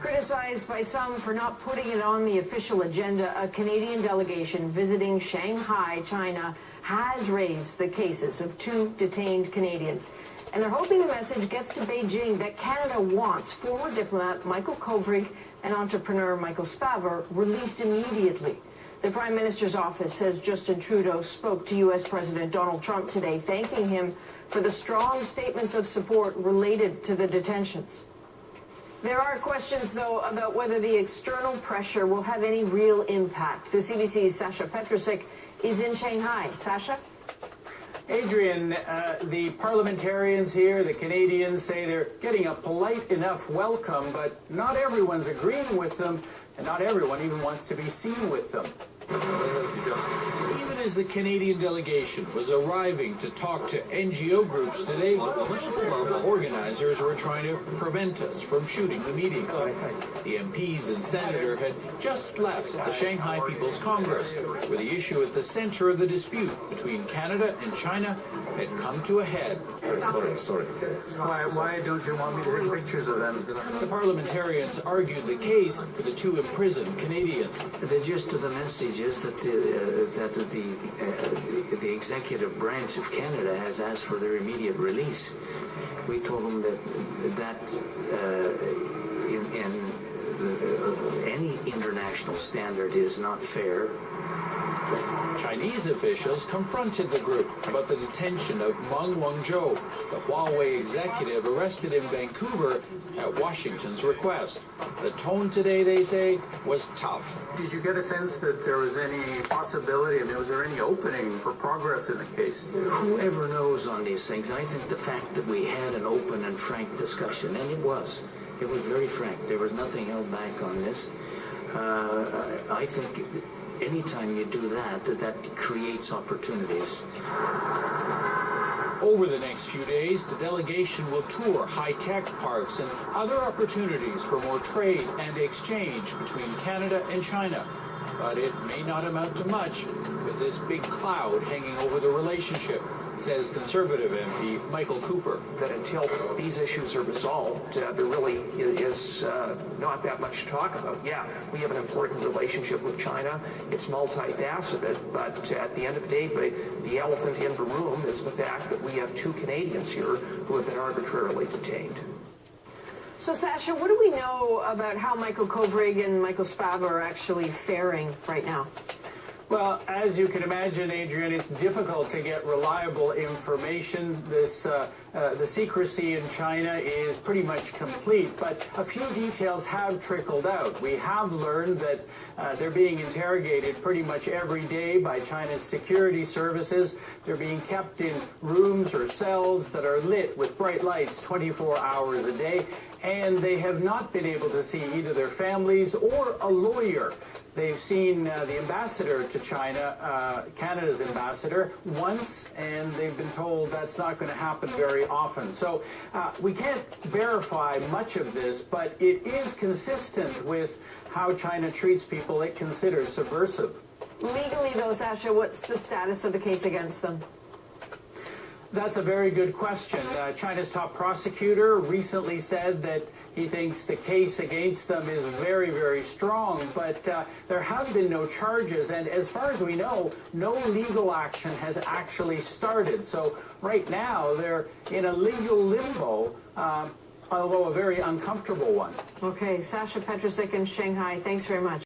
Criticized by some for not putting it on the official agenda, a Canadian delegation visiting Shanghai, China, has raised the cases of 2 detained Canadians. And they're hoping the message gets to Beijing that Canada wants former diplomat Michael Kovrig and entrepreneur Michael Spavor released immediately. The Prime Minister's office says Justin Trudeau spoke to U.S. President Donald Trump today, thanking him for the strong statements of support related to the detentions. There are questions, though, about whether the external pressure will have any real impact. The CBC's Saša Petricic is in Shanghai. Saša? Adrienne, the parliamentarians here, the Canadians, say they're getting a polite enough welcome, but not everyone's agreeing with them, and not everyone even wants to be seen with them. Even as the Canadian delegation was arriving to talk to NGO groups today, organizers were trying to prevent us from shooting the meeting. The MPs and senator had just left the Shanghai People's Congress, where the issue at the center of the dispute between Canada and China had come to a head. Sorry. Why don't you want me to take pictures of them? The parliamentarians argued the case for the 2 imprisoned Canadians. The gist of the message is that the executive branch of Canada has asked for their immediate release. We told them that any international standard is not fair. Chinese officials confronted the group about the detention of Meng Wanzhou, the Huawei executive arrested in Vancouver at Washington's request. The tone today, they say, was tough. Did you get a sense that there was any possibility, was there any opening for progress in the case? Whoever knows on these things, I think the fact that we had an open and frank discussion, and it was very frank. There was nothing held back on this. I think anytime you do that creates opportunities. Over the next few days, the delegation will tour high-tech parks and other opportunities for more trade and exchange between Canada and China. But it may not amount to much with this big cloud hanging over the relationship, says Conservative MP Michael Cooper. That until these issues are resolved, there really is not that much to talk about. Yeah, we have an important relationship with China. It's multifaceted, but at the end of the day, the elephant in the room is the fact that we have 2 Canadians here who have been arbitrarily detained. So, Saša, what do we know about how Michael Kovrig and Michael Spavor are actually faring right now? Well, as you can imagine, Adrienne, it's difficult to get reliable information. The secrecy in China is pretty much complete, but a few details have trickled out. We have learned that they're being interrogated pretty much every day by China's security services. They're being kept in rooms or cells that are lit with bright lights 24 hours a day, and they have not been able to see either their families or a lawyer. They've seen the ambassador to China, Canada's ambassador, once, and they've been told that's not going to happen very often. So we can't verify much of this, but it is consistent with how China treats people it considers subversive. Legally, though, Saša, what's the status of the case against them? That's a very good question. China's top prosecutor recently said that he thinks the case against them is very, very strong, but there have been no charges, and as far as we know, no legal action has actually started. So right now, they're in a legal limbo, although a very uncomfortable one. Okay, Saša Petricic in Shanghai, thanks very much.